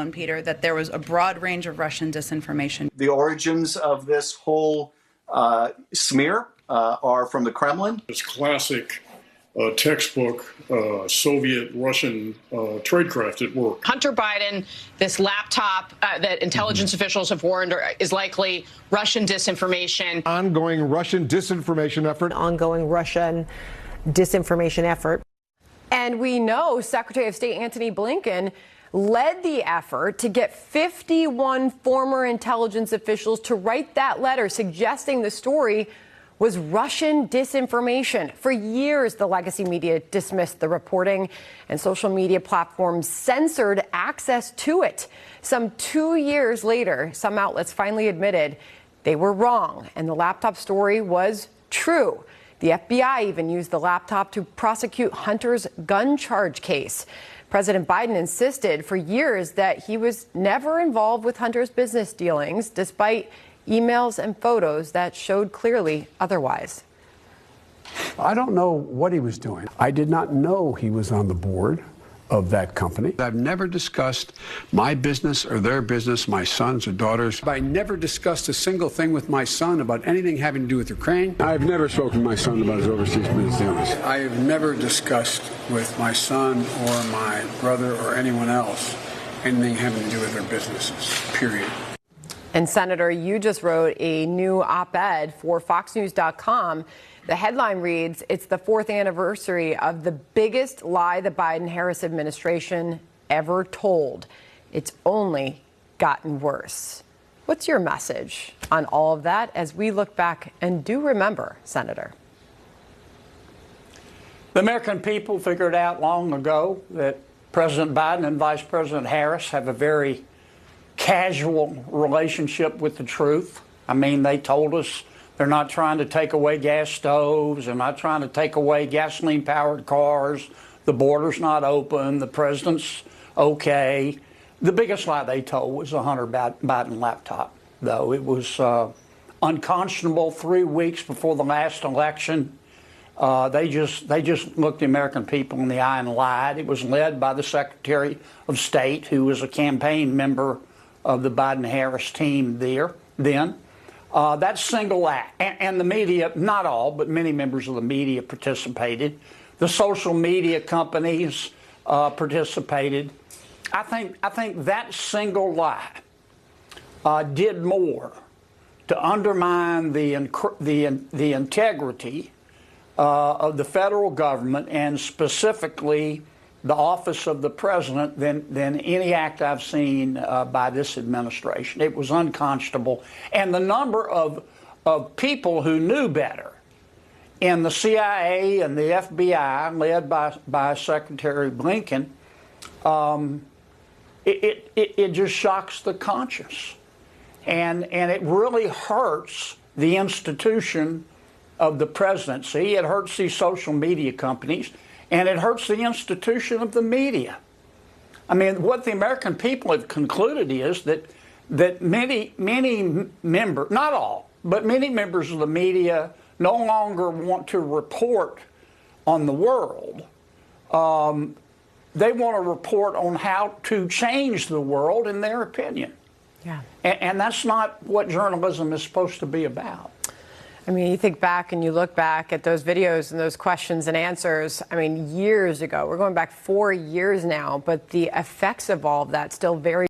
Peter, that there was a broad range of Russian disinformation. The origins of this whole smear are from the Kremlin. It's classic textbook Soviet-Russian tradecraft at work. Hunter Biden, this laptop that intelligence officials have warned is likely Russian disinformation. Ongoing Russian disinformation effort. Ongoing Russian disinformation effort. And we know Secretary of State Antony Blinken led the effort to get 51 former intelligence officials to write that letter suggesting the story was Russian disinformation. For years, the legacy media dismissed the reporting, and social media platforms censored access to it. Some 2 years later, some outlets finally admitted they were wrong, and the laptop story was true. The FBI even used the laptop to prosecute Hunter's gun charge case. President Biden insisted for years that he was never involved with Hunter's business dealings, despite emails and photos that showed clearly otherwise. I don't know what he was doing. I did not know he was on the board of that company. I've never discussed my business or their business, my sons or daughters. I never discussed a single thing with my son about anything having to do with Ukraine. I've never spoken to my son about his overseas business dealings. I have never discussed with my son or my brother or anyone else anything having to do with their businesses, period. And Senator, you just wrote a new op-ed for FoxNews.com. The headline reads, "It's the 4th anniversary of the biggest lie the Biden-Harris administration ever told. It's only gotten worse." What's your message on all of that as we look back and do remember, Senator? The American people figured out long ago that President Biden and Vice President Harris have a very casual relationship with the truth. I mean, they told us they're not trying to take away gas stoves. They're not trying to take away gasoline-powered cars. The border's not open. The president's okay. The biggest lie they told was the Hunter Biden laptop, though. It was unconscionable 3 weeks before the last election. They just looked the American people in the eye and lied. It was led by the Secretary of State, who was a campaign member of the Biden-Harris team then. That single act, and the media, not all, but many members of the media participated. The social media companies participated. I think that single lie did more to undermine the integrity of the federal government and specifically the office of the president than any act I've seen by this administration. It was unconscionable. And the number of people who knew better in the CIA and the FBI, led by Secretary Blinken, it just shocks the conscience. And it really hurts the institution of the presidency. It hurts these social media companies. And it hurts the institution of the media. I mean, what the American people have concluded is that many members, not all, but many members of the media no longer want to report on the world. They want to report on how to change the world, in their opinion. Yeah. And that's not what journalism is supposed to be about. I mean, you think back and you look back at those videos and those questions and answers, I mean, years ago. We're going back 4 years now, but the effects of all of that still very